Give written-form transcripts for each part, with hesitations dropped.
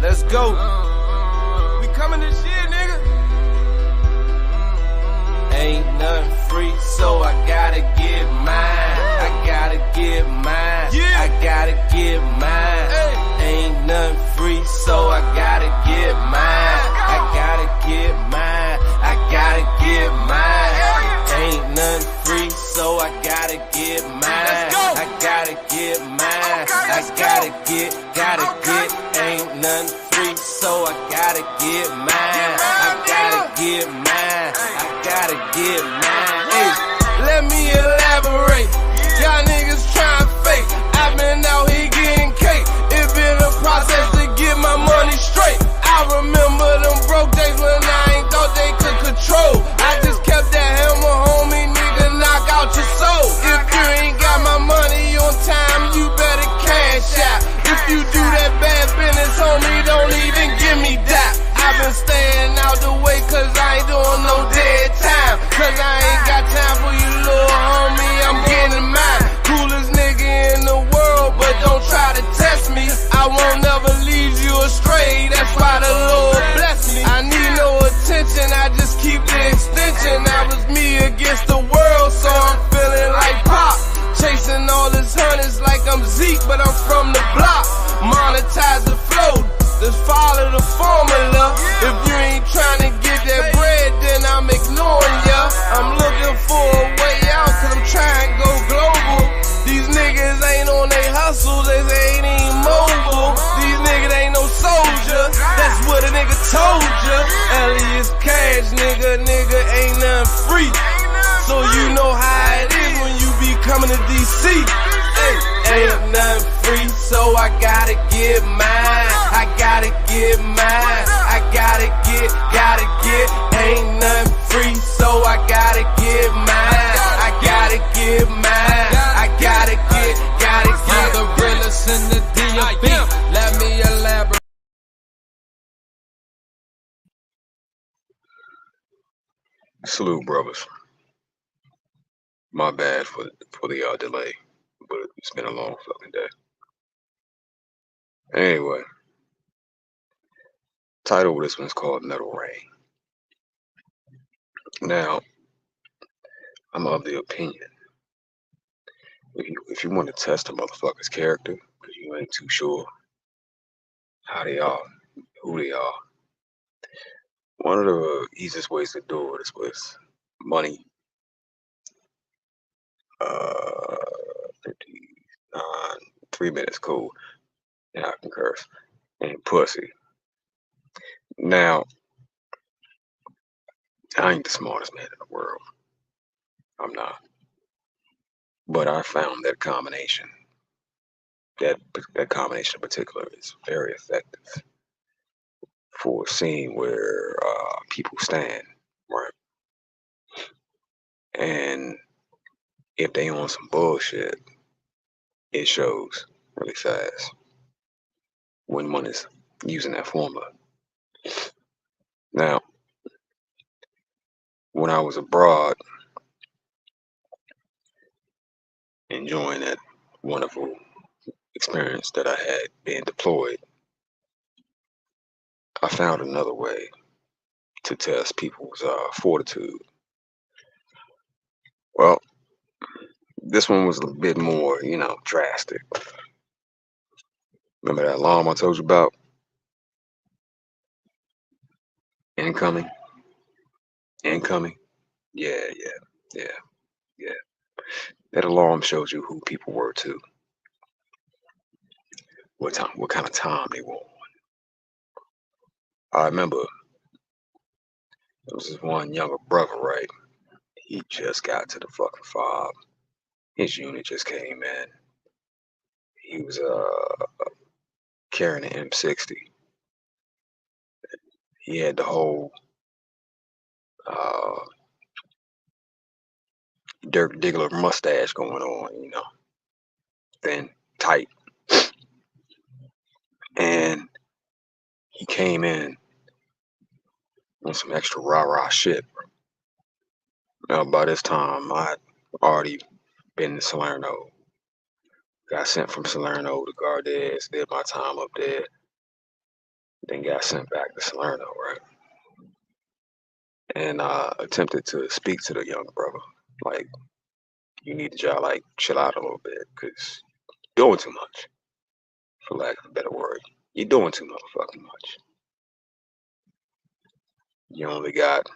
Let's go. We coming this year, nigga. Ain't nothing free, so I gotta get mine. I gotta get mine. I gotta get mine. Ain't nothing free, so I gotta get mine. I gotta get mine. I gotta get mine. Ain't nothing free, so I gotta get mine. I gotta get mine. I gotta get. Ain't nothing free, so I gotta get mine. I gotta get mine. I gotta get mine. Hey, let me elaborate. Y'all niggas trying fake. I've been out here getting cake. It been a process to get my money straight. I remember them broke days when I ain't thought they could control. I just kept that hammer, homie, nigga, knock out your soul. If you ain't got my money on time, you better cash out. If you do that bad business, homie, don't even give me that. I've been staying out the way cause I ain't doing no dead time. Cause I ain't got time for you, little homie, I'm getting mine. Coolest nigga in the world, but don't try to test me. I won't never lead you astray, that's why the Lord bless me. I need no attention, I just keep the extension. That was me against the world, so I'm feeling like Pop. Chasing all this hundreds like I'm Zeke, but I'm from the block. Monetize the flow, just follow the formula. If you ain't trying to get that bread, then I'm ignoring ya. I'm looking for a way out, cause I'm trying to go global. These niggas ain't on they hustle, they ain't even mobile. These niggas ain't no soldier, that's what a nigga told ya. Elias Cash, nigga, ain't nothing free. So you know how it is when you be coming to DC. Ain't nothing free, so I gotta get mine. I gotta get mine. I gotta get. Ain't nothing free, so I gotta get mine. I gotta get mine. I gotta get. I'm the realest in the DMV. Let me elaborate. Salute, brothers. My bad for the delay, but it's been a long fucking day. Anyway, title of this one's called Metal Rain. Now, I'm of the opinion if you want to test a motherfucker's character because you ain't too sure how they are, who they are, one of the easiest ways to do it is with money. 59, 3 minutes, cool. And I can curse. And pussy. Now, I ain't the smartest man in the world. I'm not. But I found that combination, that combination in particular, is very effective for seeing where people stand, right? And if they on some bullshit, it shows really fast when one is using that formula. Now, when I was abroad, enjoying that wonderful experience that I had being deployed, I found another way to test people's fortitude. Well, this one was a bit more, drastic. Remember that alarm I told you about? Incoming? Yeah. That alarm shows you who people were too. What kind of time they were on. I remember there was this one younger brother, right? He just got to the fucking fob. His unit just came in. He was carrying an M60. He had the whole Dirk Diggler mustache going on, thin, tight. And he came in on some extra rah-rah shit. Now, by this time, I had already been to Salerno. Got sent from Salerno to Gardez, did my time up there. then got sent back to Salerno, right? And attempted to speak to the young brother, like, you need to just like chill out a little bit, cause you're doing too much, for lack of a better word. You're doing too motherfucking much. You only got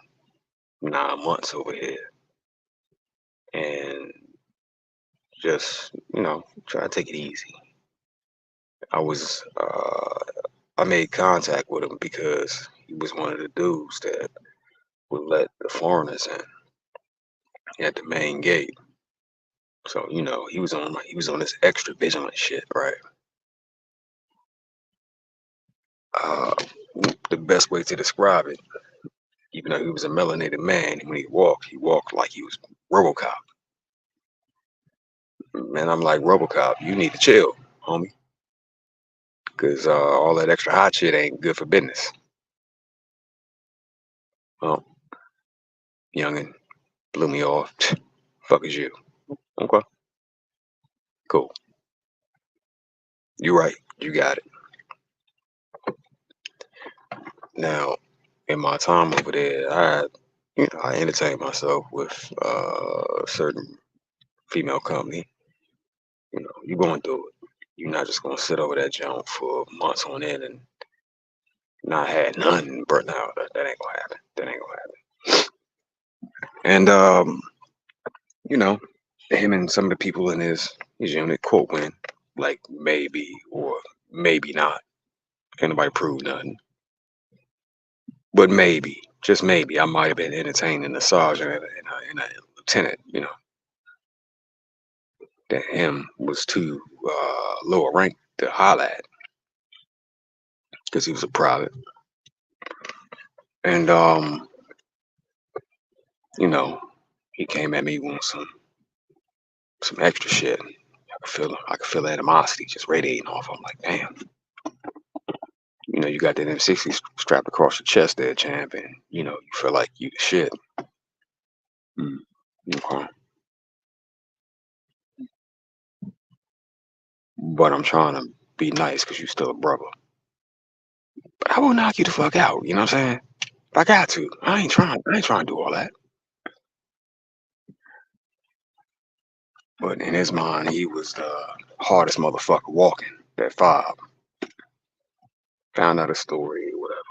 9 months over here, and just try to take it easy. I was I made contact with him because he was one of the dudes that would let the foreigners in at the main gate. So he was on this extra vigilant shit, right? Uh, the best way to describe it, even though he was a melanated man, when he walked like he was RoboCop. Man, I'm like, RoboCop, you need to chill, homie, because all that extra hot shit ain't good for business. Well, youngin' blew me off. Fuck is you? Okay, cool. You right. You got it. Now, in my time over there, I entertained myself with a certain female company. You going through it. You're not just gonna sit over that junk for months on end and not had none burnt out. That ain't gonna happen. That ain't gonna happen. And you know, him and some of the people in his unit quote win, like maybe or maybe not. Ain't nobody proved nothing. But maybe, just maybe, I might have been entertaining a sergeant and a lieutenant, that him was too lower rank to holler at because he was a private. And he came at me with some extra shit. I could feel the animosity just radiating off. I'm like, damn. You got that M60 strapped across your chest there, champ, and you feel like you the shit. Mm. Okay. But I'm trying to be nice because you still a brother. But I will knock you the fuck out. You know what I'm saying? If I got to. I ain't trying to do all that. But in his mind, he was the hardest motherfucker walking. That fob. Found out a story, whatever.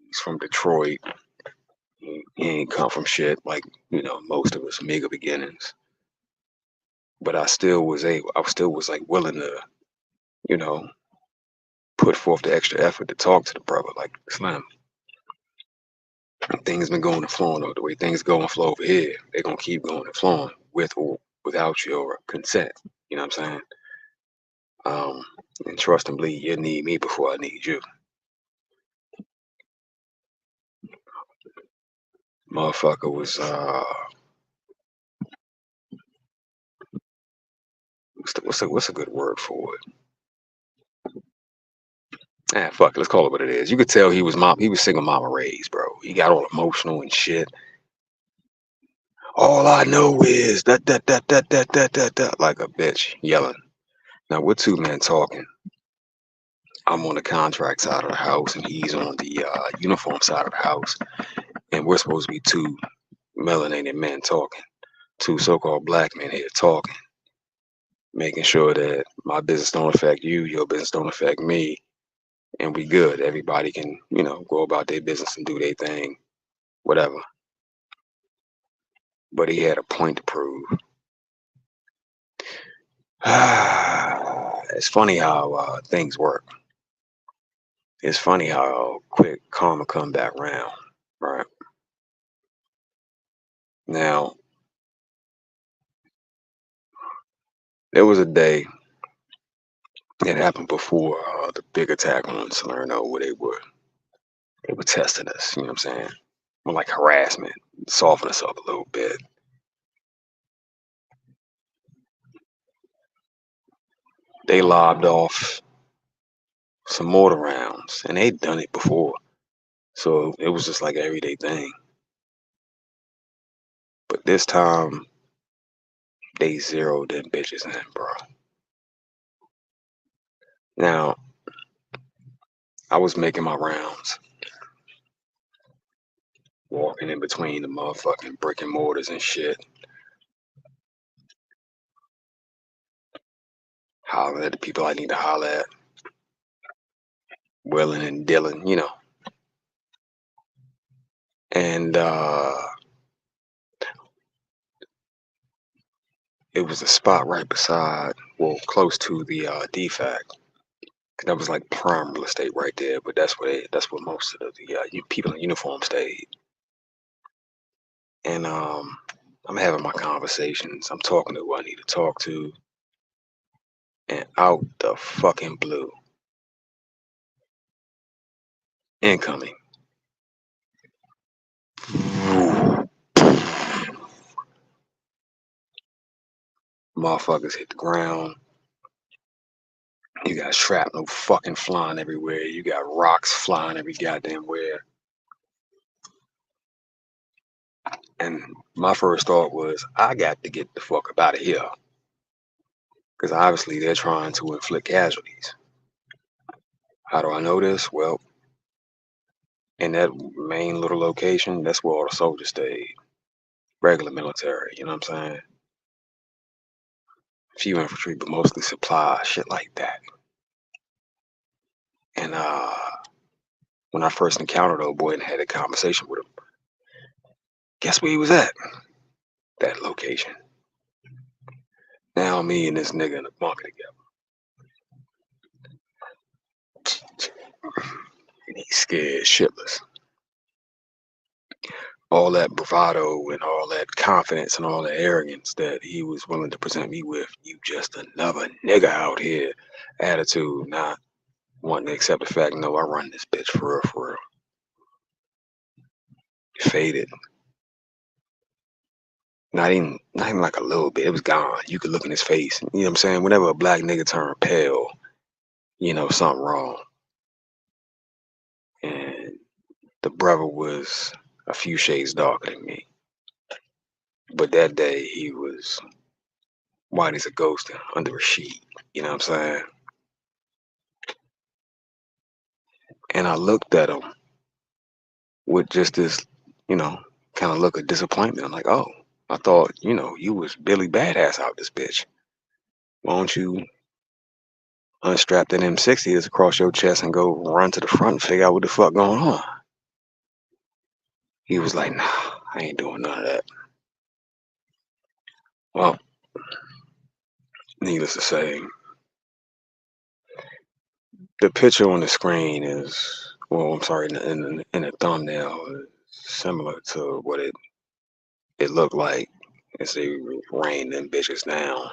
He's from Detroit. He ain't come from shit like most of us, mega beginnings. But I still was like willing to, you know, put forth the extra effort to talk to the brother, like, Slim. Things been going and flowing the way things go and flow over here. They're gonna keep going and flowing with or without your consent. You know what I'm saying? And trust and believe, you need me before I need you. Motherfucker was what's a good word for it? Fuck it, let's call it what it is. You could tell he was single mama raised, bro. He got all emotional and shit. All I know is that like a bitch yelling. Now we're two men talking. I'm on the contract side of the house and he's on the uniform side of the house, and we're supposed to be two melanated men talking, two so-called black men here talking, making sure that my business don't affect you, your business don't affect me, and we good. Everybody can, go about their business and do their thing, whatever. But he had a point to prove. It's funny how things work. It's funny how quick karma come back round, right? Now, there was a day it happened before the big attack on Salerno, where they were testing us. You know what I'm saying? More like harassment, soften us up a little bit. They lobbed off some mortar rounds, and they'd done it before, so it was just like an everyday thing. But this time, they zeroed them bitches in, bro. Now, I was making my rounds, walking in between the motherfucking brick and mortars and shit, hollering at the people I need to holler at, willing and dealing, you know. And it was a spot right beside, well, close to the DFAC. That was like prime real estate right there, but that's where most of the people in uniform stayed. And I'm having my conversations. I'm talking to who I need to talk to, and out the fucking blue, incoming. Motherfuckers hit the ground. You got shrapnel fucking flying everywhere. You got rocks flying every goddamn where. And my first thought was, I got to get the fuck up out of here. Because obviously they're trying to inflict casualties. How do I know this? Well, in that main little location, that's where all the soldiers stayed. Regular military, you know what I'm saying? Few infantry, but mostly supply, shit like that. And when I first encountered old boy and had a conversation with him, guess where he was at? That location. Now me and this nigga in a bunker together. And he's scared shitless. All that bravado and all that confidence and all the arrogance that he was willing to present me with, you just another nigga out here attitude, not wanting to accept the fact, no, I run this bitch for real. Faded. Not even like a little bit. It was gone. You could look in his face. You know what I'm saying? Whenever a black nigga turn pale, you know something wrong. And the brother was a few shades darker than me. But that day he was white as a ghost under a sheet. You know what I'm saying? And I looked at him with just this, you know, kind of look of disappointment. I'm like, oh, I thought, you know, you was Billy Badass out this bitch. Why don't you unstrap that M60 that's across your chest and go run to the front and figure out what the fuck going on? He was like, nah, I ain't doing none of that. Well, needless to say, the picture on the screen is, well, I'm sorry, in the thumbnail is similar to what it looked like as they rained them bitches down.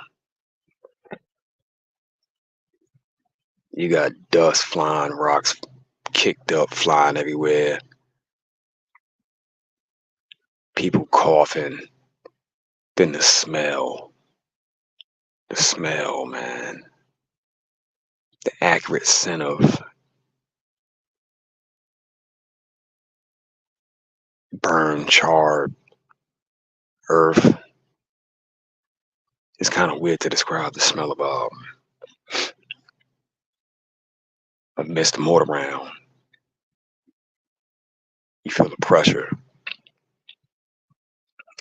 You got dust flying, rocks kicked up, flying everywhere. People coughing. Then the smell, man. The accurate scent of burned, charred earth. It's kind of weird to describe the smell of a mist mortar round. You feel the pressure.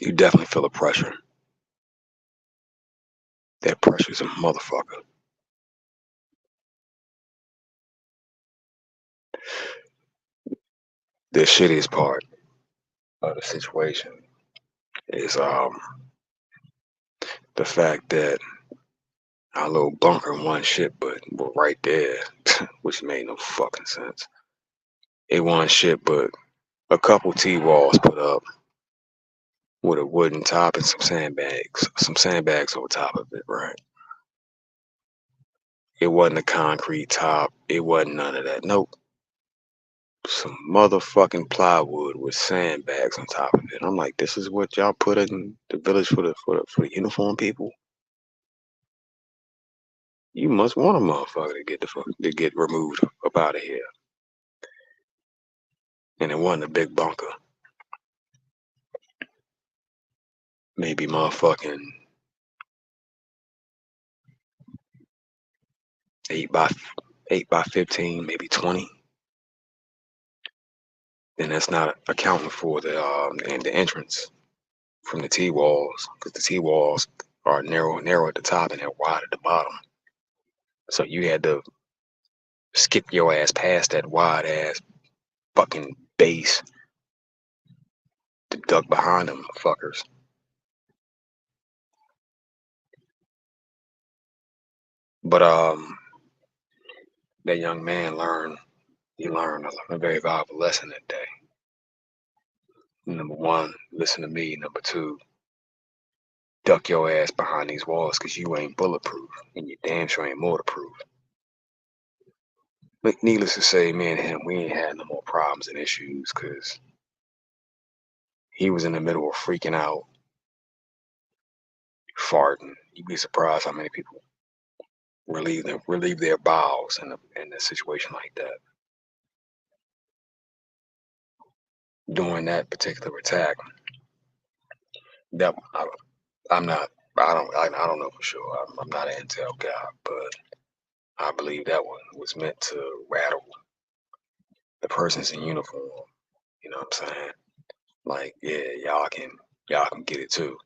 You definitely feel the pressure. That pressure's a motherfucker. The shittiest part of the situation is the fact that our little bunker one shit, but we're right there, which made no fucking sense. It wasn't shit but a couple T-walls put up with a wooden top and some sandbags over top of it, right? It wasn't a concrete top. It wasn't none of that. Nope. Some motherfucking plywood with sandbags on top of it. I'm like, this is what y'all put in the village for the uniform people. You must want a motherfucker to get removed up out of here. And it wasn't a big bunker. Maybe motherfucking 8 by 15, maybe 20. then that's not accounting for the entrance from the T-walls, because the T-walls are narrow at the top and they're wide at the bottom. So you had to skip your ass past that wide ass fucking base to duck behind them fuckers. But that young man learned a very valuable lesson that day. Number one, listen to me. Number two, duck your ass behind these walls because you ain't bulletproof and you damn sure ain't mortarproof. But needless to say, me and him, we ain't had no more problems and issues because he was in the middle of freaking out, farting. You'd be surprised how many people relieve their bowels in a situation like that. During that particular attack, that I'm not. I don't know for sure. I'm not an intel guy, but I believe that one was meant to rattle the persons in uniform. You know what I'm saying? Like, yeah, y'all can get it too.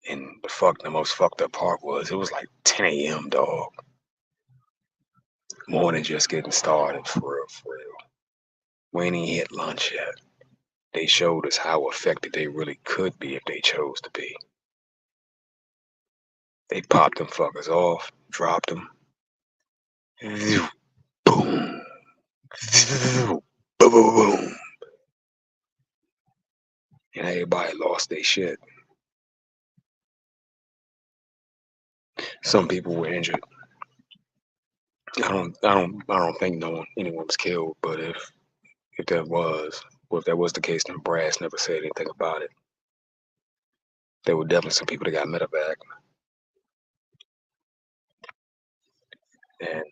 And the most fucked up part was it was like 10 a.m. dog. Morning just getting started for real, for real. We ain't even hit lunch yet. They showed us how effective they really could be if they chose to be. They popped them fuckers off, dropped them. Boom. Boom, boom, boom. And everybody lost their shit. Some people were injured. I don't think anyone was killed, but if that was, well, if that was the case, then brass never said anything about it. There were definitely some people that got medevac. And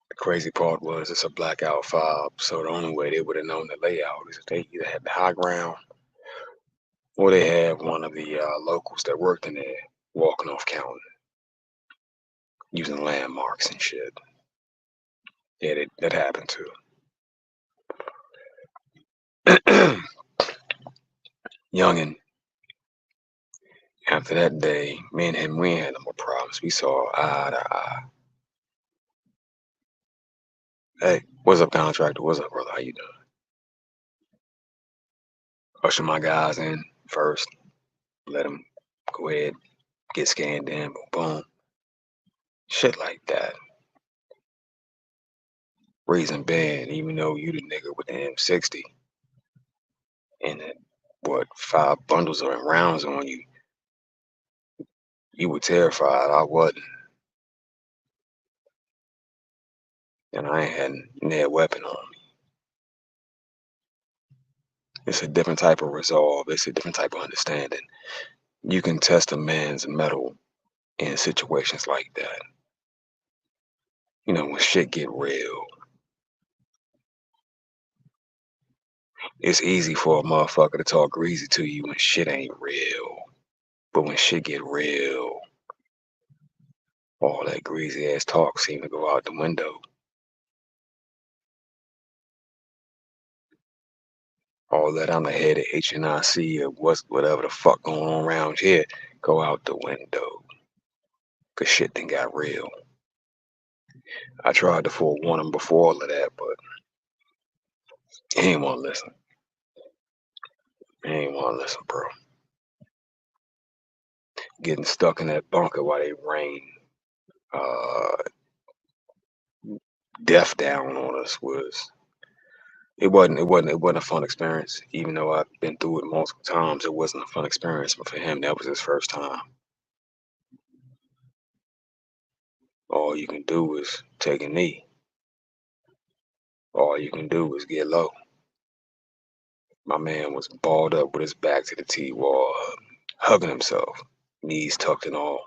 the crazy part was it's a blackout fob, so the only way they would have known the layout is if they either had the high ground or they had one of the locals that worked in there walking off counting, using landmarks and shit. Yeah, that happened too. Youngin, after that day, me and him, we ain't had no more problems. We saw eye to eye. Hey, what's up, contractor? What's up, brother? How you doing? Usher my guys in first. Let them go ahead, get scanned in, boom, boom. Shit like that. Reason being, even though you the nigga with the M60 and what 5 bundles of rounds on you, you were terrified. I wasn't, and I ain't had near weapon on me. It's a different type of resolve. It's a different type of understanding. You can test a man's mettle in situations like that. You know, when shit get real, it's easy for a motherfucker to talk greasy to you when shit ain't real. But when shit get real, all that greasy ass talk seem to go out the window. All that I'm the head of HNIC or whatever the fuck going on around here go out the window. Cause shit done got real. I tried to forewarn him before all of that, but he ain't wanna listen. He ain't wanna listen, bro. Getting stuck in that bunker while they rain death down on us it wasn't a fun experience. Even though I've been through it multiple times, it wasn't a fun experience. But for him, that was his first time. All you can do is take a knee. All you can do is get low. My man was balled up with his back to the T-wall, hugging himself, knees tucked and all.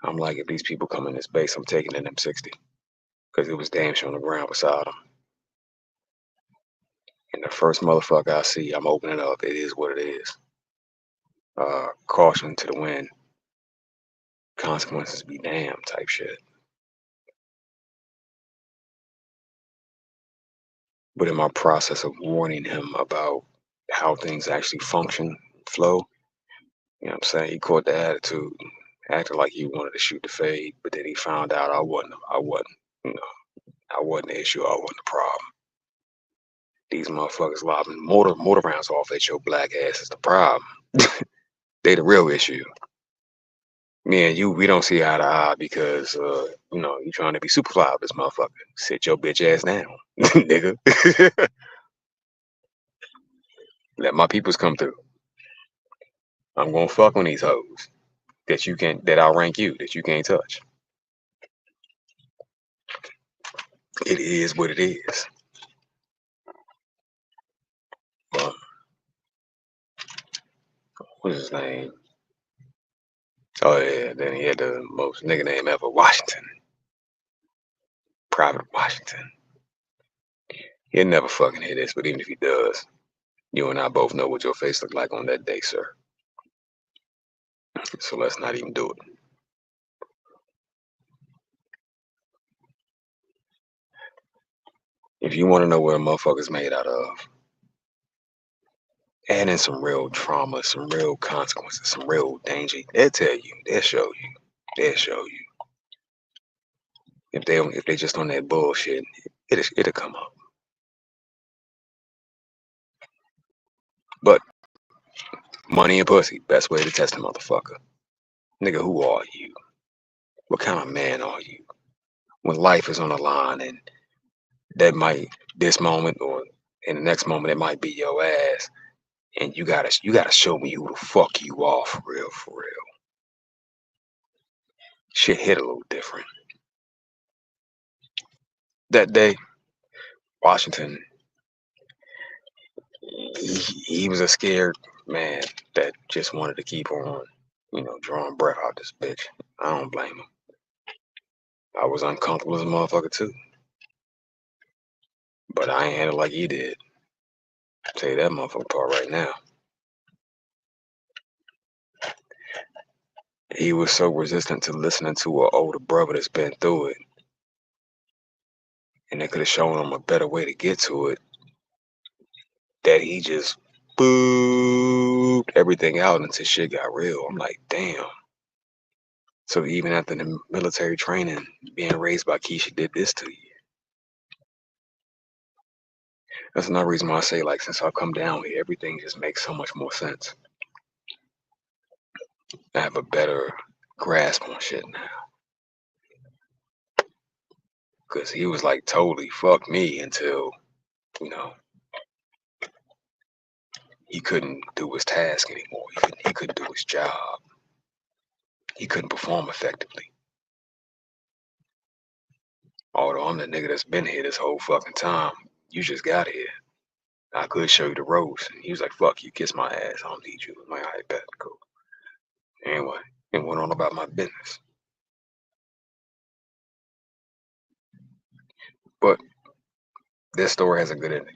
I'm like, if these people come in this base, I'm taking an M60. Because it was damn sure on the ground beside him. And the first motherfucker I see, I'm opening up. It is what it is. Caution to the wind. Consequences be damned type shit. But in my process of warning him about how things actually function, flow, you know what I'm saying? He caught the attitude, acted like he wanted to shoot the fade, but then he found out you know, I wasn't the issue, I wasn't the problem. These motherfuckers lobbing mortar rounds off at your black ass is the problem. They the real issue. Me and you, we don't see eye to eye because you know, you trying to be super fly with this motherfucker. Sit your bitch ass down, nigga. Let my peoples come through. I'm gonna fuck on these hoes that outrank you, that you can't touch. It is what it is. But what's his name? Oh yeah, then he had the most nigga name ever, Washington. Private Washington. He'll never fucking hear this, but even if he does, you and I both know what your face looked like on that day, sir. So let's not even do it. If you want to know what a motherfucker's made out of, add in some real trauma, some real consequences, some real danger. They'll tell you. They'll show you. They'll show you. If they just on that bullshit, it'll come up. But money and pussy, best way to test a motherfucker. Nigga, who are you? What kind of man are you? When life is on the line and this moment or in the next moment it might be your ass, and you gotta show me who the fuck you are for real, for real. Shit hit a little different. That day, Washington, he was a scared man that just wanted to keep on, you know, drawing breath out this bitch. I don't blame him. I was uncomfortable as a motherfucker too. But I ain't had it like he did. I'll tell you that motherfucker part right now. He was so resistant to listening to an older brother that's been through it. And they could have shown him a better way to get to it. That he just booped everything out until shit got real. I'm like, damn. So even after the military training, being raised by Keisha did this to you. That's another reason why I say, like, since I've come down here, everything just makes so much more sense. I have a better grasp on shit now. Because he was like totally fuck me until, you know, he couldn't do his task anymore. He couldn't do his job. He couldn't perform effectively. Although I'm the nigga that's been here this whole fucking time, you just got here. I could show you the ropes. And he was like, fuck you, kiss my ass. I don't need you. I'm like, all right, bet, cool. Anyway, and went on about my business. But this story has a good ending.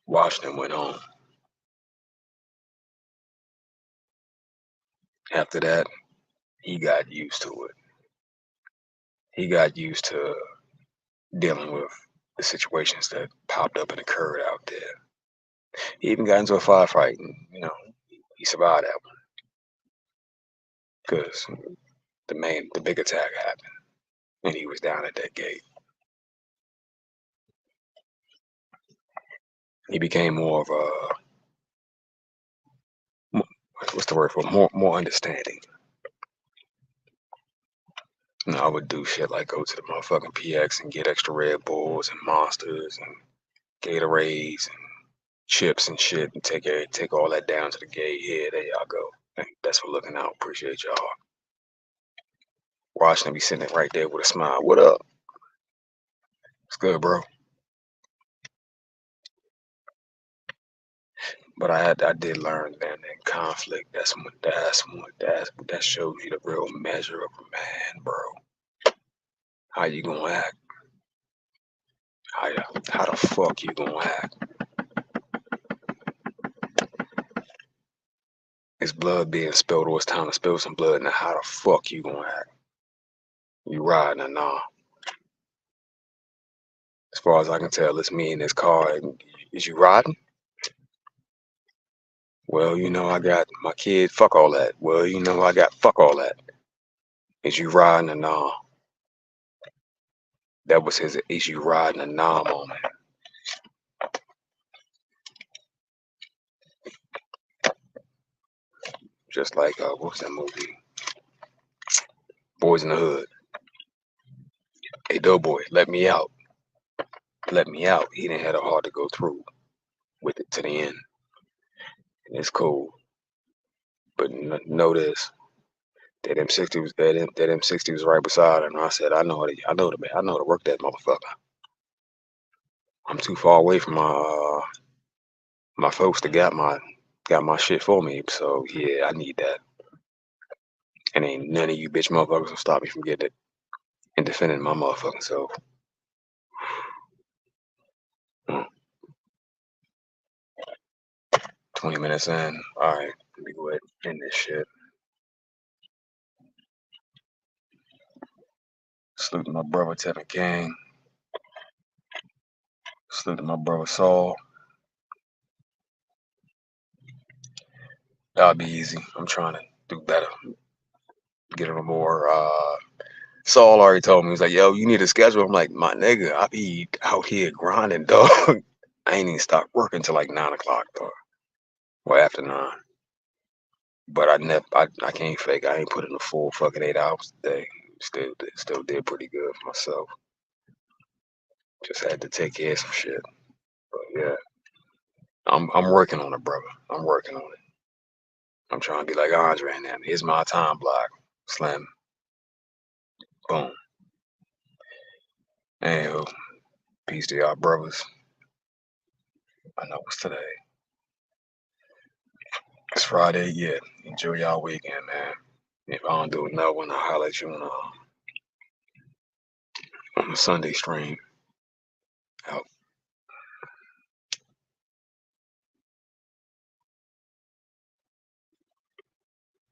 Washington went home. After that, he got used to it. He got used to dealing with the situations that popped up and occurred out there. He even got into a firefight and, you know, he survived that one. Because the big attack happened and he was down at that gate. He became more of a, what's the word for it? More understanding. You know, I would do shit like go to the motherfucking PX and get extra Red Bulls and Monsters and Gatorades and chips and shit and take all that down to the gate. Yeah, there y'all go. That's for looking out. Appreciate y'all. Washington be sitting right there with a smile. What up? It's good, bro. But I did learn that in conflict, that shows you the real measure of a man, bro. How you gonna act? How the fuck you gonna act? It's blood being spilled, or it's time to spill some blood. Now how the fuck you gonna act? You riding or nah? As far as I can tell, it's me in this car. And is you riding? Well, you know, I got my kid. Fuck all that. Well, you know, I got fuck all that. Is you riding or nah? That was his is you riding or nah moment. Just like, what was that movie? Boys in the Hood. Hey, Doughboy, let me out. Let me out. He didn't have a heart to go through with it to the end. And it's cool. But know this. That M60 was that M60 was right beside her, and I said, I know to work that motherfucker. I'm too far away from my folks that got my shit for me. So yeah, I need that. And ain't none of you bitch motherfuckers will stop me from getting it and defending my motherfucking self. 20 minutes in. Alright, let me go ahead and end this shit. Salute to my brother Tevin King. Salute to my brother Saul. That'll be easy. I'm trying to do better. Get a more Saul already told me, he was like, yo, you need a schedule. I'm like, my nigga, I be out here grinding, dog. I ain't even stop working till like 9 o'clock, dog. Or after 9. But I can't fake. I ain't put in a full fucking 8 hours a day. Still did pretty good for myself. Just had to take care of some shit. But yeah. I'm working on it, brother. I'm working on it. I'm trying to be like Andre and them. Here's my time block. Slim. Boom. Anywho, peace to y'all brothers. I know it's today. It's Friday, yeah. Enjoy y'all weekend, man. If I don't do another one, I'll holler at you on the Sunday stream.